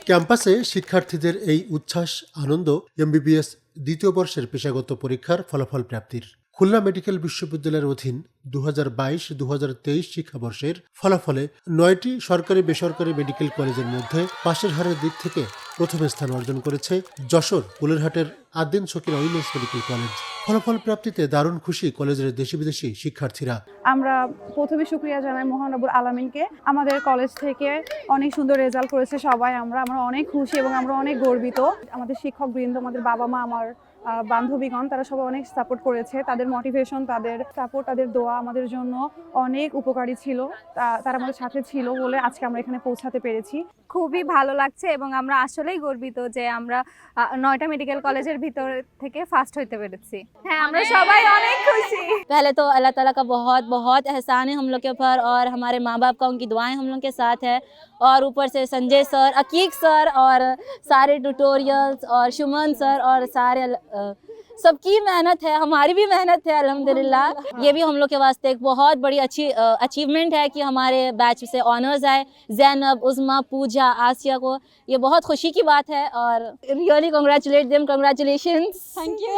ক্যাম্পাসে শিক্ষার্থীদের এই উচ্ছ্বাস আনন্দ এমবিবিএস দ্বিতীয় বর্ষের পেশাগত পরীক্ষার ফলাফল প্রাপ্তির। খুলনা মেডিকেল বিশ্ববিদ্যালয়ের অধীন 2022-2023 শিক্ষাবর্ষের ফলাফলে 9টি সরকারি বেসরকারি মেডিকেল কলেজের মধ্যে পাশের হারের দিক থেকে প্রথম স্থান অর্জন করেছে যশোর কুলেরহাটের আদ্দিন শকীর উইমেন্স মেডিকেল কলেজ। ফলাফল প্রাপ্তিতে দারুণ খুশি কলেজের দেশি বিদেশি শিক্ষার্থীরা। আমরা প্রথমে শুকরিয়া জানাই মহান রব্বুল আলামিনকে। আমাদের কলেজ থেকে অনেক সুন্দর রেজাল্ট করেছে সবাই। আমরা অনেক খুশি এবং আমরা অনেক গর্বিত। আমাদের শিক্ষকবৃন্দ, আমাদের বাবা মা, আমার বান্ধবীগণ, তারা সবাই অনেক সাপোর্ট করেছে। তাদের মোটিভেশন, তাদের সাপোর্ট, তাদের দোয়া আমাদের জন্য অনেক উপকারী ছিল। তারা আমাদের সাথে ছিল বলে আজকে আমরা এখানে পৌঁছাতে পেরেছি। খুবই ভালো লাগছে এবং আমরা আসলেই গর্বিত যে আমরা 9টা মেডিকেল কলেজের ভিতর থেকে ফার্স্ট হইতে পেরেছি। হ্যাঁ, আমরা সবাই অনেক খুশি। पहले तो अल्लाह ताला का बहुत बहुत एहसान है हम लोग के ऊपर और हमारे माँ बाप का उनकी दुआएं हम लोग के साथ है। और ऊपर से संजय सर, अकीक सर और सारे ट्यूटोरियल्स और शुमन सर और सारे सबकी मेहनत है, हमारी भी मेहनत है अल्हम्दुलिल्लाह। ये भी हम लोग के वास्ते एक बहुत बड़ी अच्छी अचीवमेंट है कि हमारे बैच से ऑनर्स आए ज़ैनब, उज़मा, पूजा, आसिया को। ये बहुत खुशी की बात है और really congratulate them, congratulations, thank you.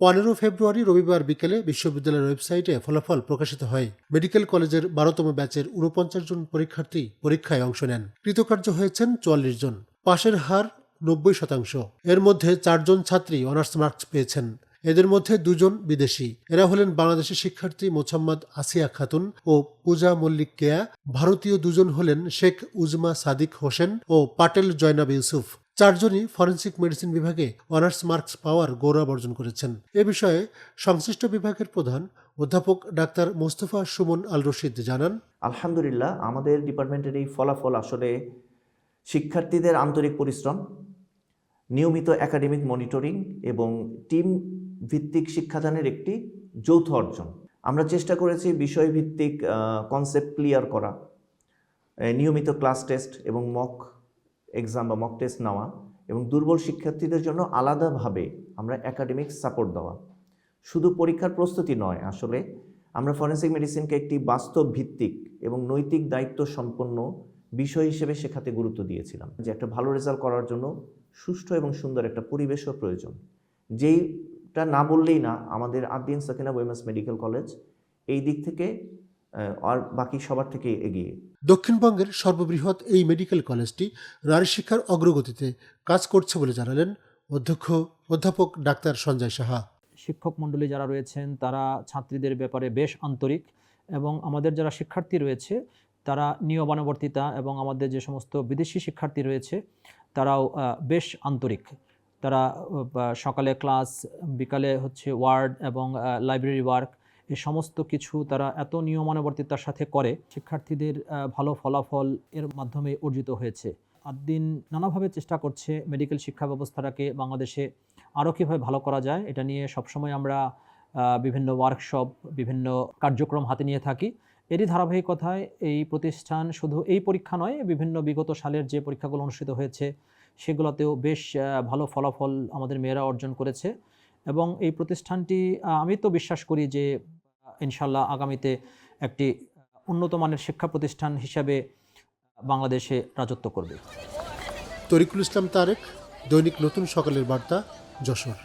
15 ফেব্রুয়ারি রবিবার বিকেলে বিশ্ববিদ্যালয়ের ওয়েবসাইটে ফলাফল প্রকাশিত হয়। মেডিকেল কলেজের 12তম ব্যাচের 49 জন পরীক্ষার্থী পরীক্ষায় অংশ নেন। কৃতকার্য হয়েছেন 44 জন। পাশের হার 90%। এর মধ্যে 4 জন ছাত্রী অনার্স মার্কস পেয়েছেন। এদের মধ্যে 2 জন বিদেশি। এরা হলেন বাংলাদেশি শিক্ষার্থী মোহাম্মদ আসিয়া খাতুন ও পূজা মল্লিক কেয়া। ভারতীয় 2 জন হলেন শেখ উজমা সাদিক হোসেন ও পাটেল জয়নাব ইউসুফ। 4 জনই ফরেনসিক মেডিসিন বিভাগে অনার্স মার্কস পাওয়ার গৌরব অর্জন করেছেন। এ বিষয়ে সংশ্লিষ্ট বিভাগের প্রধান অধ্যাপক ডাক্তার মোস্তফা সুমন আল রশিদ জানান, আলহামদুলিল্লাহ, আমাদের ডিপার্টমেন্টের এই ফলাফল আসলে শিক্ষার্থীদের আন্তরিক পরিশ্রম, নিয়মিত একাডেমিক মনিটরিং এবং টিম ভিত্তিক শিক্ষাদানের একটি যৌথ অর্জন। আমরা চেষ্টা করেছি বিষয়ভিত্তিক কনসেপ্ট ক্লিয়ার করা, নিয়মিত ক্লাস টেস্ট এবং মক এক্সাম বা মক টেস্ট নেওয়া এবং দুর্বল শিক্ষার্থীদের জন্য আলাদাভাবে আমরা একাডেমিক সাপোর্ট দেওয়া। শুধু পরীক্ষার প্রস্তুতি নয়, আসলে আমরা ফরেনসিক মেডিসিনকে একটি বাস্তব ভিত্তিক এবং নৈতিক দায়িত্ব সম্পন্ন বিষয় হিসেবে শেখাতে গুরুত্ব দিয়েছিলাম। যে একটা ভালো রেজাল্ট করার জন্য সুষ্ঠু এবং সুন্দর একটা পরিবেশও প্রয়োজন। যেইটা না বললেই না, আমাদের Ad-din Sakina women's medical college এই দিক থেকে আর বাকি সবার থেকে এগিয়ে। দক্ষিণবঙ্গের সর্ববৃহৎ এই মেডিকেল কলেজটি নারী শিক্ষার অগ্রগতিতে কাজ করছে বলে জানালেন অধ্যাপক ডাক্তার সঞ্জয় সাহা। শিক্ষক মণ্ডলী যারা রয়েছেন তারা ছাত্রীদের ব্যাপারে বেশ আন্তরিক এবং আমাদের যারা শিক্ষার্থী রয়েছে তারা নিয়মানুবর্তিতা এবং আমাদের যে সমস্ত বিদেশি শিক্ষার্থী রয়েছে তারাও বেশ আন্তরিক। তারা সকালে ক্লাস, বিকালে ওয়ার্ড এবং লাইব্রেরি ওয়ার্ক, এই সমস্ত কিছু তারা এত নিয়মানুবর্তিতার সাথে করে, শিক্ষার্থীদের ভালো ফলাফল এর মাধ্যমে অর্জিত হয়েছে। আদ্দিন নানাভাবে চেষ্টা করছে মেডিকেল শিক্ষা ব্যবস্থাটাকে বাংলাদেশে আরও কীভাবে ভালো করা যায় এটা নিয়ে সবসময় আমরা বিভিন্ন ওয়ার্কশপ, বিভিন্ন কার্যক্রম হাতে নিয়ে থাকি। এরই ধারাবাহিকতায় এই প্রতিষ্ঠান শুধু এই পরীক্ষা নয়, বিভিন্ন বিগত সালের যে পরীক্ষাগুলো অনুষ্ঠিত হয়েছে সেগুলোতেও বেশ ভালো ফলাফল আমাদের মেয়েরা অর্জন করেছে এবং এই প্রতিষ্ঠানটি আমি তো বিশ্বাস করি যে ইনশাল্লাহ আগামীতে একটি উন্নত মানের শিক্ষা প্রতিষ্ঠান হিসাবে বাংলাদেশে রাজত্ব করবে। তরিকুল ইসলাম তারেক, দৈনিক নতুন সকালের বার্তা, যশোর।